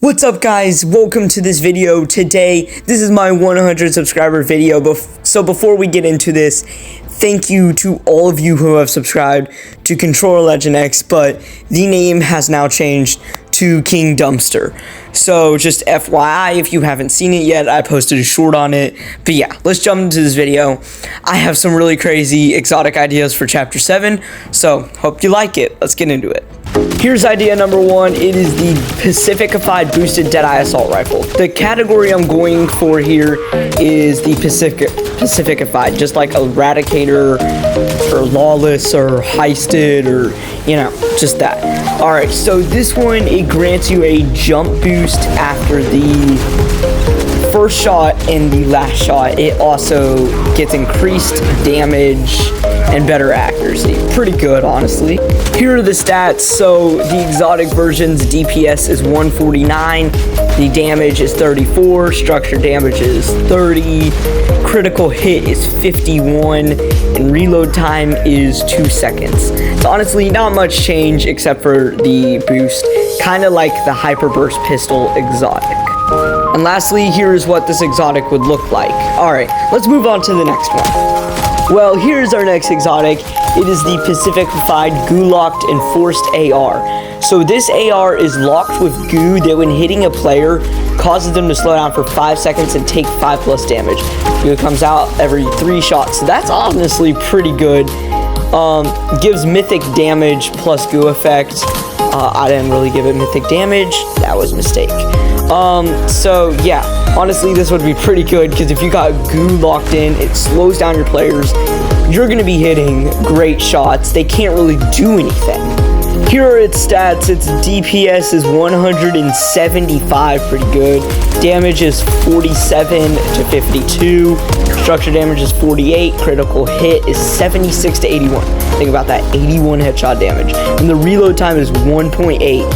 What's up guys, welcome to this video. Today, this is my 100 subscriber video, so before we get into this, thank you to all of you who have subscribed to Controller Legend X, but the name has now changed to King Dumpster. So just FYI, if you haven't seen it yet, I posted a short on it. But yeah, let's jump into this video. I have some really crazy exotic ideas for Chapter 7, so hope you like it. Let's get into it. Here's idea number 1. It is the Pacificified Boosted Deadeye Assault Rifle. The category I'm going for here is the Pacificified, just like Eradicator or Lawless or Heisted or, you know, just that. Alright, so this one, it grants you a jump boost after the first shot and the last shot. It also gets increased damage and better accuracy. Pretty good, honestly. Here are the stats. So the exotic version's DPS is 149, the damage is 34, structure damage is 30, critical hit is 51, and reload time is 2 seconds. So honestly, not much change except for the boost, kind of like the Hyperburst Pistol exotic. And lastly, here's what this exotic would look like. Alright, let's move on to the next one. Well, here's our next exotic. It is the Pacificified Goo-Locked Enforced AR. So this AR is locked with goo that when hitting a player, causes them to slow down for 5 seconds and take 5+ damage. It comes out every 3 shots. So that's honestly pretty good. Gives mythic damage plus goo effect. I didn't really give it mythic damage. That was a mistake. So yeah, honestly, this would be pretty good because if you got goo locked in, it slows down your players. You're going to be hitting great shots. They can't really do anything. Here are its stats. Its DPS is 175, pretty good. Damage is 47 to 52. Structure damage is 48. Critical hit is 76 to 81. Think about that, 81 headshot damage. And the reload time is 1.8.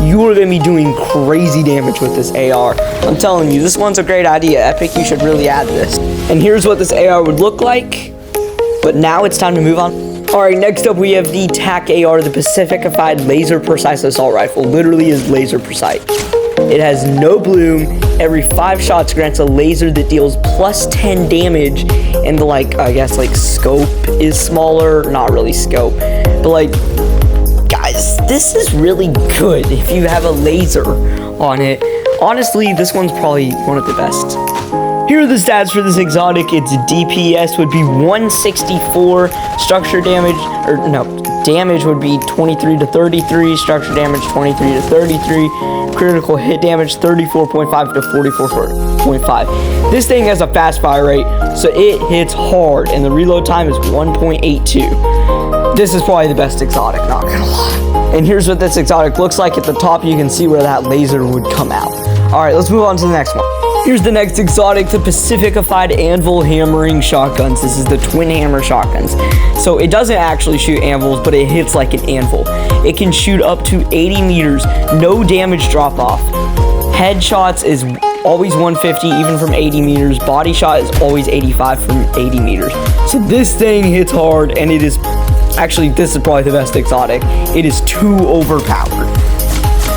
You are going to be doing crazy damage with this AR. I'm telling you, this one's a great idea. Epic, you should really add this. And here's what this AR would look like. But now it's time to move on. Alright, next up we have the TAC AR, the Pacificified Laser Precise Assault Rifle. Literally is laser precise. It has no bloom. Every 5 shots grants a laser that deals plus 10 damage. And the, like, I guess, like, scope is smaller. Not really scope. But, like, guys, this is really good if you have a laser on it. Honestly, this one's probably one of the best. Here are the stats for this exotic. Its DPS would be 164, structure damage, or no, damage would be 23 to 33, structure damage 23 to 33, critical hit damage 34.5 to 44.5. This thing has a fast fire rate, so it hits hard, and the reload time is 1.82. This is probably the best exotic, not gonna lie. And here's what this exotic looks like. At the top, you can see where that laser would come out. Alright, let's move on to the next one. Here's the next exotic, the Pacificified Anvil Hammering Shotguns. This is the twin hammer shotguns. So it doesn't actually shoot anvils, but it hits like an anvil. It can shoot up to 80 meters, no damage drop off. Headshots is always 150, even from 80 meters. Body shot is always 85 from 80 meters. So this thing hits hard, and it is, actually, this is probably the best exotic. It is too overpowered.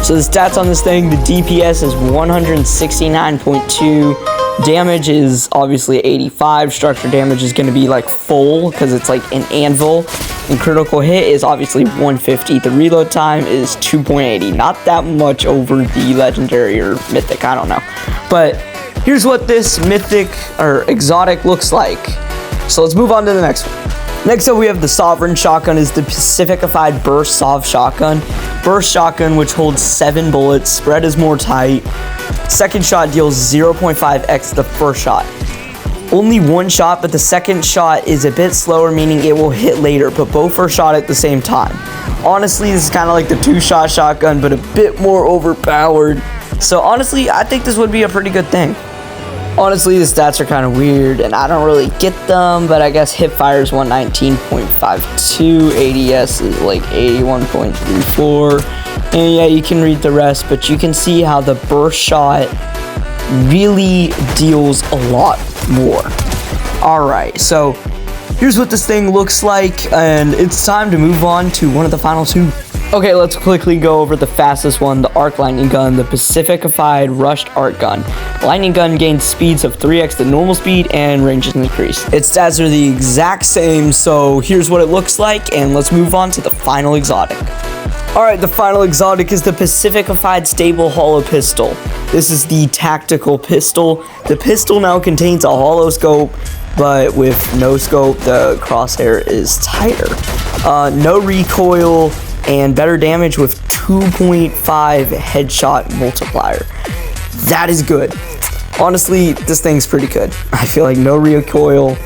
So the stats on this thing, the DPS is 169.2, damage is obviously 85, structure damage is going to be like full because it's like an anvil, and critical hit is obviously 150. The reload time is 2.80, not that much over the legendary or mythic, I don't know. But here's what this mythic or exotic looks like. So let's move on to the next one. Next up, we have the Sovereign Shotgun, is the Pacificified Burst Sov Shotgun. Burst Shotgun, which holds 7 bullets, spread is more tight. Second shot deals 0.5x the first shot. Only 1 shot, but the second shot is a bit slower, meaning it will hit later, but both are shot at the same time. Honestly, this is kind of like the 2-shot shotgun, but a bit more overpowered. So honestly, I think this would be a pretty good thing. Honestly, the stats are kind of weird, and I don't really get them, but I guess hipfire is 119.52, ADS is like 81.34, and yeah, you can read the rest, but you can see how the burst shot really deals a lot more. Alright, so here's what this thing looks like, and it's time to move on to one of the final 2. Okay, let's quickly go over the fastest one, the Arc Lightning Gun, the Pacificafied Rushed Arc Gun. Lightning Gun gains speeds of 3x the normal speed and range is increased. Its stats are the exact same, so here's what it looks like, and let's move on to the final exotic. Alright, the final exotic is the Pacificafied Stable Hollow Pistol. This is the tactical pistol. The pistol now contains a hollow scope, but with no scope, the crosshair is tighter. No recoil, and better damage with 2.5 headshot multiplier. That is good. Honestly, this thing's pretty good. I feel like no recoil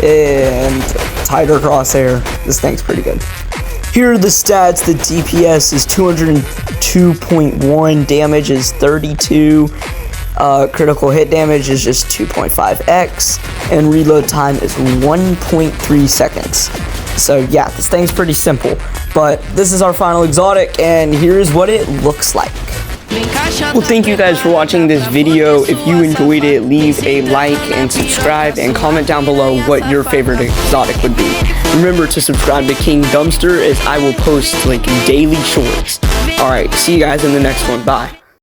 and tighter crosshair. This thing's pretty good. Here are the stats. The DPS is 202.1, damage is 32, critical hit damage is just 2.5x, and reload time is 1.3 seconds. So yeah, this thing's pretty simple, but this is our final exotic, and here's what it looks like. Well, thank you guys for watching this video. If you enjoyed it, leave a like and subscribe, and comment down below what your favorite exotic would be. Remember to subscribe to King Dumpster, as I will post like daily shorts. Alright, see you guys in the next one. Bye.